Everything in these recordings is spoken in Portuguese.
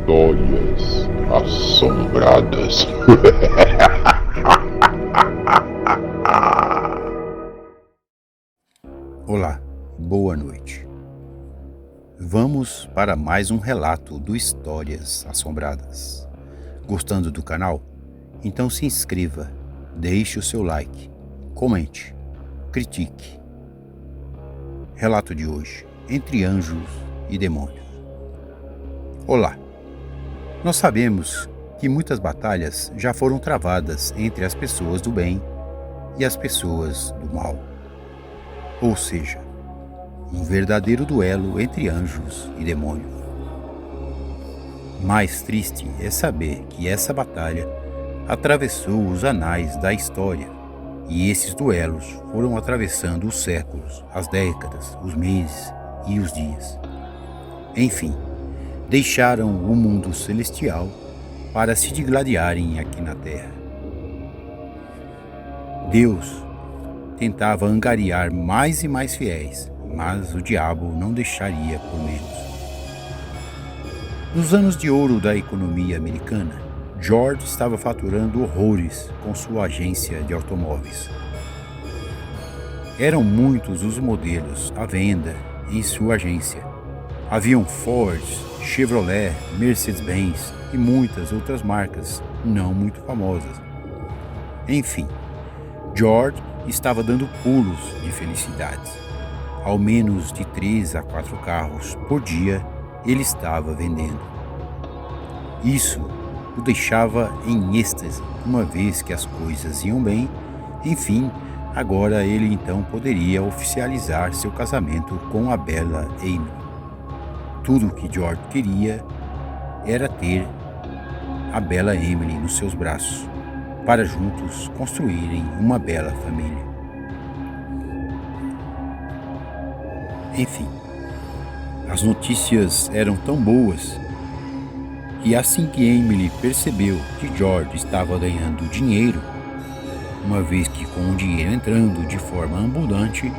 Histórias assombradas. Olá, boa noite. Vamos para mais um relato do Histórias Assombradas. Gostando do canal? Então se inscreva, deixe o seu like, comente, critique. Relato de hoje: Entre Anjos e Demônios. Olá! Nós sabemos que muitas batalhas já foram travadas entre as pessoas do bem e as pessoas do mal. Ou seja, um verdadeiro duelo entre anjos e demônios. Mais triste é saber que essa batalha atravessou os anais da história, e esses duelos foram atravessando os séculos, as décadas, os meses e os dias. Enfim, deixaram o mundo celestial para se digladiarem aqui na Terra. Deus tentava angariar mais e mais fiéis, mas o diabo não deixaria por menos. Nos anos de ouro da economia americana, George estava faturando horrores com sua agência de automóveis. Eram muitos os modelos à venda em sua agência. Haviam Ford, Chevrolet, Mercedes-Benz e muitas outras marcas não muito famosas. Enfim, George estava dando pulos de felicidade. Ao menos de 3 a 4 carros por dia ele estava vendendo. Isso o deixava em êxtase, uma vez que as coisas iam bem. Enfim, agora ele então poderia oficializar seu casamento com a bela Amy. Tudo o que George queria era ter a bela Emily nos seus braços, para juntos construírem uma bela família. Enfim, as notícias eram tão boas que assim que Emily percebeu que George estava ganhando dinheiro, uma vez que com o dinheiro entrando de forma abundante,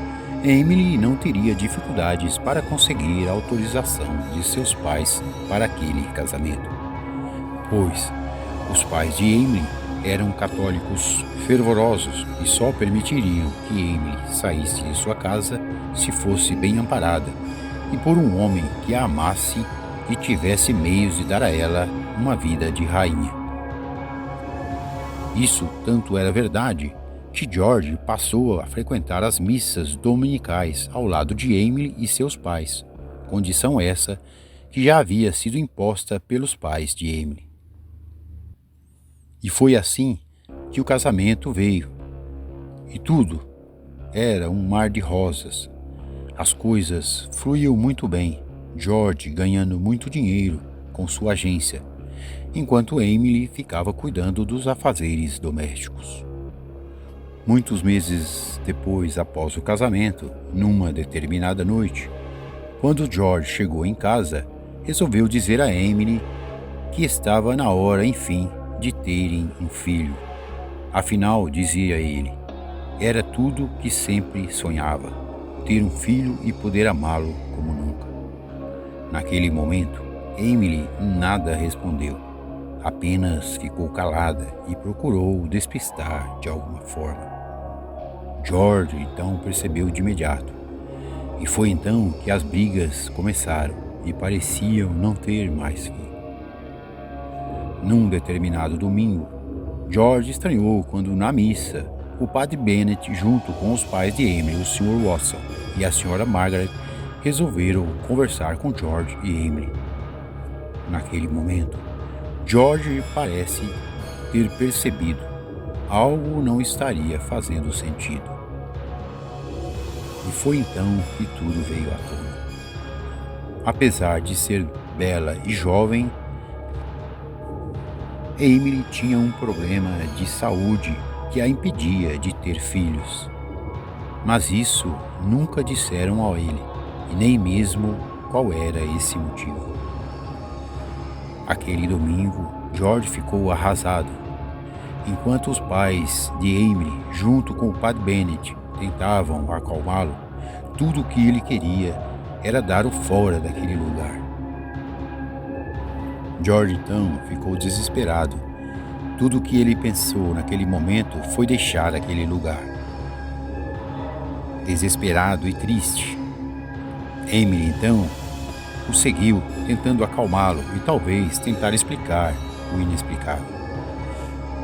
Emily não teria dificuldades para conseguir a autorização de seus pais para aquele casamento, pois os pais de Emily eram católicos fervorosos e só permitiriam que Emily saísse de sua casa se fosse bem amparada e por um homem que a amasse e tivesse meios de dar a ela uma vida de rainha. Isso tanto era verdade que George passou a frequentar as missas dominicais ao lado de Emily e seus pais, condição essa que já havia sido imposta pelos pais de Emily. E foi assim que o casamento veio. E tudo era um mar de rosas. As coisas fluíam muito bem, George ganhando muito dinheiro com sua agência, enquanto Emily ficava cuidando dos afazeres domésticos. Muitos meses depois, após o casamento, numa determinada noite, quando George chegou em casa, resolveu dizer a Emily que estava na hora, enfim, de terem um filho. Afinal, dizia ele, era tudo que sempre sonhava, ter um filho e poder amá-lo como nunca. Naquele momento, Emily nada respondeu, apenas ficou calada e procurou despistar de alguma forma. George então percebeu de imediato, e foi então que as brigas começaram e pareciam não ter mais fim. Num determinado domingo, George estranhou quando na missa, o padre Bennett, junto com os pais de Emily, o Sr. Watson e a Sra. Margaret, resolveram conversar com George e Emily. Naquele momento, George parece ter percebido algo não estaria fazendo sentido. E foi então que tudo veio à tona. Apesar de ser bela e jovem, Emily tinha um problema de saúde que a impedia de ter filhos. Mas isso nunca disseram a ele, e nem mesmo qual era esse motivo. Aquele domingo, George ficou arrasado. Enquanto os pais de Emily, junto com o padre Bennett, tentavam acalmá-lo, tudo o que ele queria era dar o fora daquele lugar. George então ficou desesperado. Tudo o que ele pensou naquele momento foi deixar aquele lugar. Desesperado e triste, Emily então o seguiu, tentando acalmá-lo e talvez tentar explicar o inexplicável.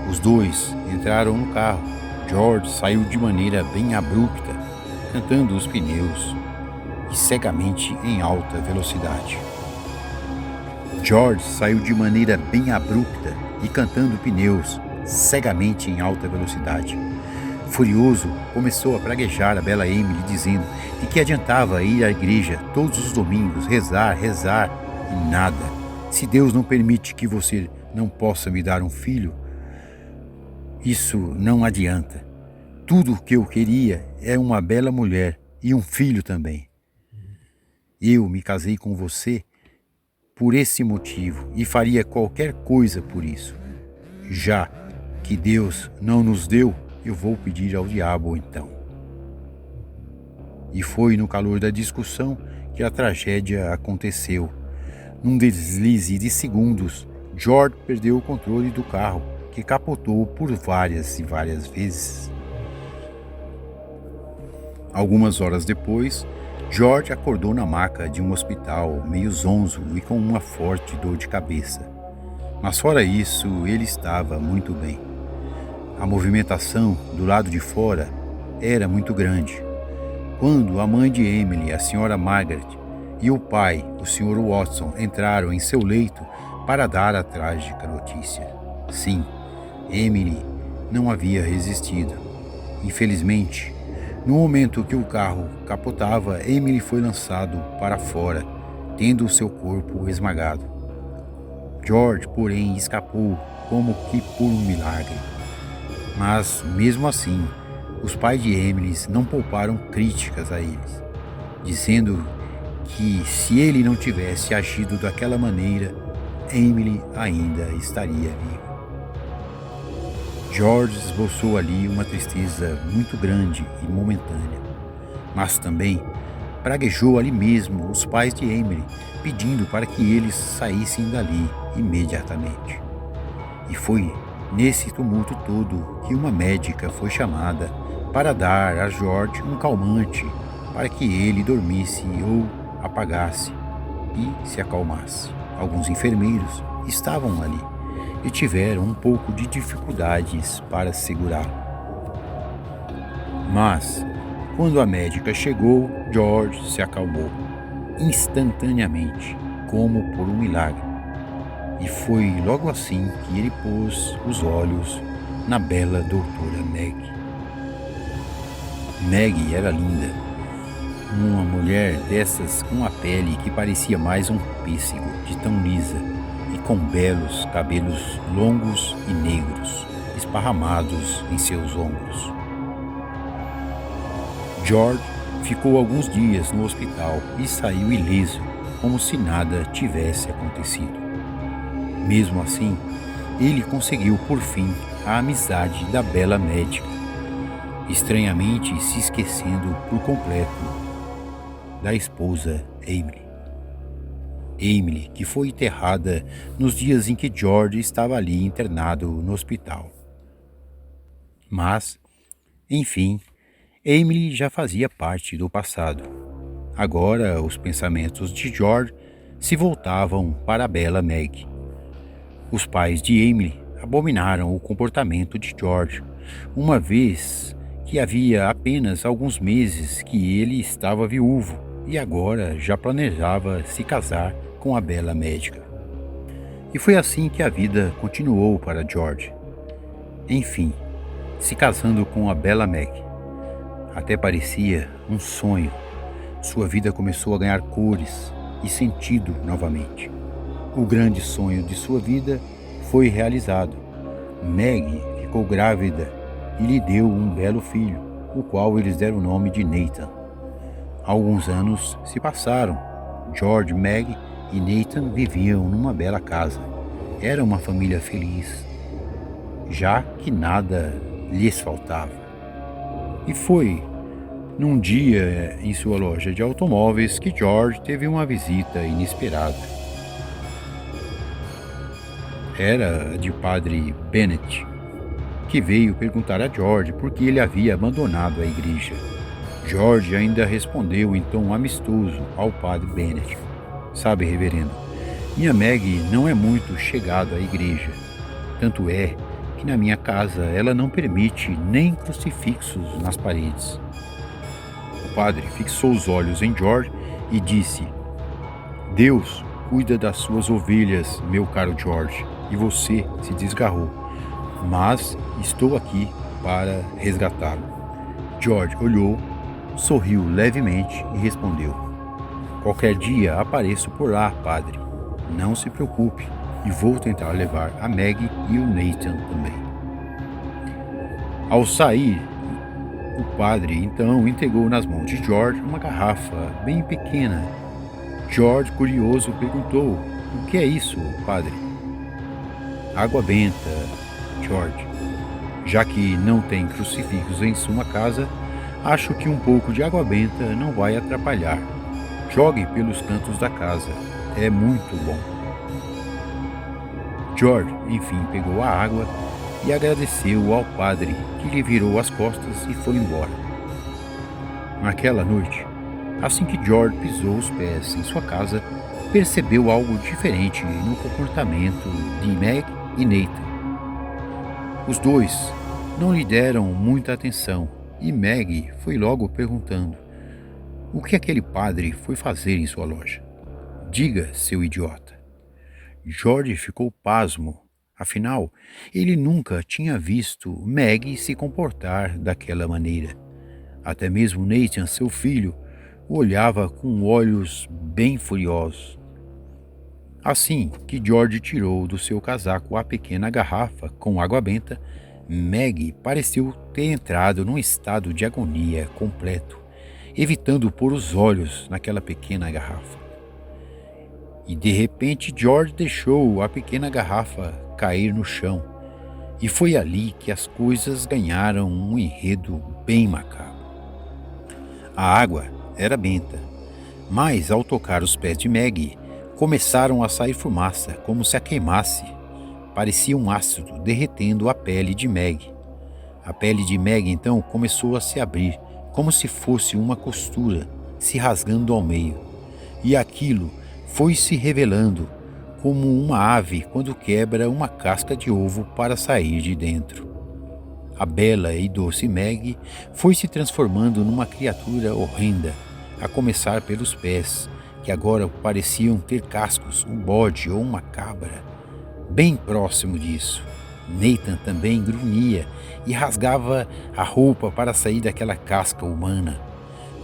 Os dois entraram no carro. George saiu de maneira bem abrupta, cantando os pneus e cegamente em alta velocidade. George saiu de maneira bem abrupta e cantando pneus cegamente em alta velocidade. Furioso, começou a praguejar a bela Emily, dizendo de que adiantava ir à igreja todos os domingos, rezar e nada. Se Deus não permite que você não possa me dar um filho, isso não adianta. Tudo o que eu queria é uma bela mulher e um filho também. Eu me casei com você por esse motivo e faria qualquer coisa por isso. Já que Deus não nos deu, eu vou pedir ao diabo então. E foi no calor da discussão que a tragédia aconteceu. Num deslize de segundos, George perdeu o controle do carro, que capotou por várias e várias vezes. Algumas horas depois, George acordou na maca de um hospital, meio zonzo e com uma forte dor de cabeça. Mas fora isso, ele estava muito bem. A movimentação do lado de fora era muito grande. Quando a mãe de Emily, a senhora Margaret, e o pai, o Sr. Watson, entraram em seu leito para dar a trágica notícia. Sim, Emily não havia resistido. Infelizmente, no momento que o carro capotava, Emily foi lançado para fora, tendo o seu corpo esmagado. George, porém, escapou como que por um milagre. Mas, mesmo assim, os pais de Emily não pouparam críticas a eles, dizendo que se ele não tivesse agido daquela maneira, Emily ainda estaria viva. George esboçou ali uma tristeza muito grande e momentânea, mas também praguejou ali mesmo os pais de Emily, pedindo para que eles saíssem dali imediatamente. E foi nesse tumulto todo que uma médica foi chamada para dar a George um calmante para que ele dormisse ou apagasse e se acalmasse. Alguns enfermeiros estavam ali e tiveram um pouco de dificuldades para segurá-lo. Mas, quando a médica chegou, George se acalmou instantaneamente, como por um milagre. E foi logo assim que ele pôs os olhos na bela doutora Meg. Meg era linda, uma mulher dessas com a pele que parecia mais um pêssego, de tão lisa, e com belos cabelos longos e negros, esparramados em seus ombros. George ficou alguns dias no hospital e saiu ileso, como se nada tivesse acontecido. Mesmo assim, ele conseguiu por fim a amizade da bela médica, estranhamente se esquecendo por completo da esposa Emily. Emily, que foi enterrada nos dias em que George estava ali internado no hospital. Mas, enfim, Emily já fazia parte do passado. Agora os pensamentos de George se voltavam para a bela Meg. Os pais de Emily abominaram o comportamento de George, uma vez que havia apenas alguns meses que ele estava viúvo e agora já planejava se casar com a bela médica. E foi assim que a vida continuou para George. Enfim, se casando com a bela Meg. Até parecia um sonho. Sua vida começou a ganhar cores e sentido novamente. O grande sonho de sua vida foi realizado. Meg ficou grávida e lhe deu um belo filho, o qual eles deram o nome de Nathan. Alguns anos se passaram. George, Meg e Nathan viviam numa bela casa. Era uma família feliz, já que nada lhes faltava. E foi num dia em sua loja de automóveis que George teve uma visita inesperada. era a de Padre Bennett, que veio perguntar a George por que ele havia abandonado a igreja. George ainda respondeu em tom amistoso ao Padre Bennett: Sabe, reverendo, minha Maggie não é muito chegada à igreja. Tanto é que na minha casa ela não permite nem crucifixos nas paredes. O padre fixou os olhos em George e disse: Deus cuida das suas ovelhas, meu caro George, e você se desgarrou, mas estou aqui para resgatá-lo. George olhou, sorriu levemente e respondeu: Qualquer dia apareço por lá, padre. Não se preocupe e vou tentar levar a Maggie e o Nathan também. Ao sair, o padre então entregou nas mãos de George uma garrafa bem pequena. George, curioso, perguntou: O que é isso, padre? Água benta, George. Já que não tem crucifixos em sua casa, acho que um pouco de água benta não vai atrapalhar. Jogue pelos cantos da casa. É muito bom. George, enfim, pegou a água e agradeceu ao padre, que lhe virou as costas e foi embora. Naquela noite, assim que George pisou os pés em sua casa, percebeu algo diferente no comportamento de Meg e Nathan. Os dois não lhe deram muita atenção e Meg foi logo perguntando: O que aquele padre foi fazer em sua loja? Diga, seu idiota. George ficou pasmo. Afinal, ele nunca tinha visto Meg se comportar daquela maneira. Até mesmo Nathan, seu filho, o olhava com olhos bem furiosos. Assim que George tirou do seu casaco a pequena garrafa com água benta, Meg pareceu ter entrado num estado de agonia completo, evitando pôr os olhos naquela pequena garrafa. E de repente George deixou a pequena garrafa cair no chão, e foi ali que as coisas ganharam um enredo bem macabro. A água era benta, mas ao tocar os pés de Maggie, começaram a sair fumaça, como se a queimasse. Parecia um ácido derretendo a pele de Maggie. A pele de Maggie então começou a se abrir, como se fosse uma costura, se rasgando ao meio. E aquilo foi se revelando como uma ave quando quebra uma casca de ovo para sair de dentro. A bela e doce Maggie foi se transformando numa criatura horrenda, a começar pelos pés, que agora pareciam ter cascos, um bode ou uma cabra. Bem próximo disso, Nathan também grunhia e rasgava a roupa para sair daquela casca humana.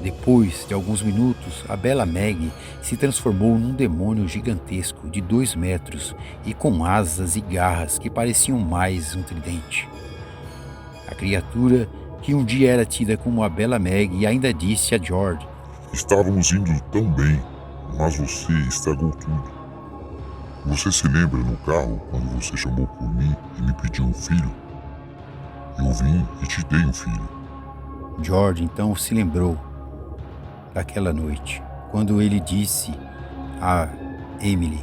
Depois de alguns minutos, a bela Maggie se transformou num demônio gigantesco de 2 metros e com asas e garras que pareciam mais um tridente. A criatura, que um dia era tida como a bela Maggie, ainda disse a George: Estávamos indo tão bem, mas você estragou tudo. Você se lembra no carro quando você chamou por mim e me pediu um filho? Eu vim e te dei um filho. George então se lembrou daquela noite, quando ele disse a Emily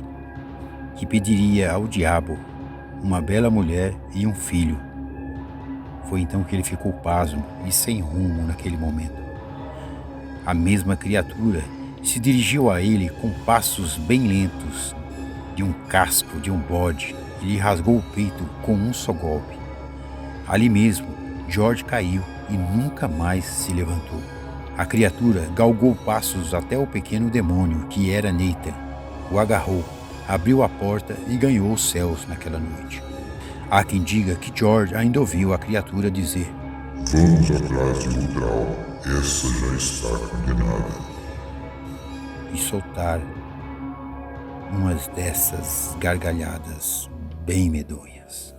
que pediria ao diabo uma bela mulher e um filho. Foi então que ele ficou pasmo e sem rumo naquele momento. A mesma criatura se dirigiu a ele com passos bem lentos, de um casco de um bode, e lhe rasgou o peito com um só golpe. Ali mesmo, George caiu e nunca mais se levantou. A criatura galgou passos até o pequeno demônio, que era Nathan, o agarrou, abriu a porta e ganhou os céus naquela noite. Há quem diga que George ainda ouviu a criatura dizer: Vamos atrás de outra alma, essa já está condenada. E soltar umas dessas gargalhadas bem medonhas.